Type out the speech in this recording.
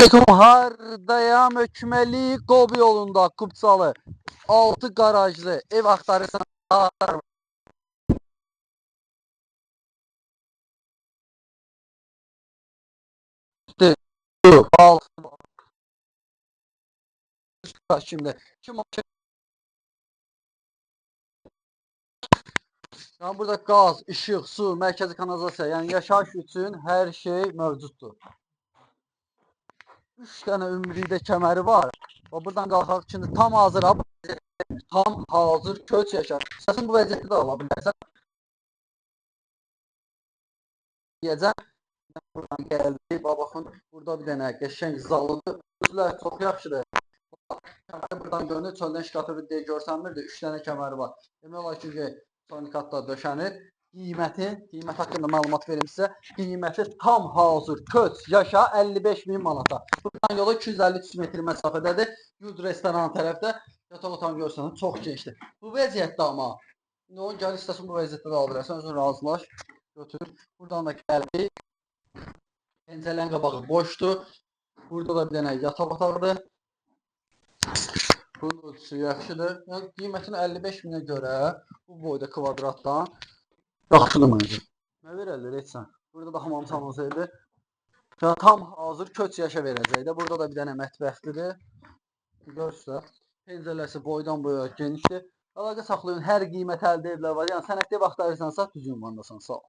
Aleyküm hardayam ökmeli Qobi yolunda Kupçalı 6 garajlı ev axtarırsan şimdi kim yani burada qaz, işıq, su, mərkəzi kanalizasiya, yəni yaşayış üçün hər şey mövcuddur. 3 dənə ümridə kəməri var. Və buradan qalxaq şimdi tam hazır köç yaşar. Səsin bu vəziyyətdə də ola bilərsən. Deyəcəm. Buradan gəldi. Baxın, burada bir dənə qəşəng zalıdır. Üzlər çox yaxşıdır. Kəməri buradan görünür. Çöldən şikayətə deyə görsənmirdi. 3 dənə kəməri var. Demək olar ki, sonikatda döşənir. Qiymət haqqında məlumat verim sizə. Qiyməti tam hazır köç yaşa 55.000 manata. Buradan yola 250-300 metr məsafədədir. Yud restoran tərəfdə. Yataq otağını görsənir. Çox genişdir. Bu vəziyyətdə amma gəl istəsən bu vəziyyətdə də ala bilərsən. Özün razılaş. Götür. Buradan da gəldik. Pəncərələrin qabağı boşdur. Burada da bir dənə yataq otağıdır. Bunun ölçüsü yaxşıdır. Yəni qiymətini 55.000-ə görə bu boyda kvadratdan yaxşıdır məncə. Nə verərlər etsən? Burada da hamam sanuzelidir. Ya tam hazır köç yaşa verəcək də. Burada da bir dənə mətbəxlidir. Görürsə, pəncərəsi boydan boya genişdir. Əlaqə saxlayın, hər qiymət əldə edilə var. Yəni sənədli vaxt ayırsansa düzgün vandasan. Sağ ol.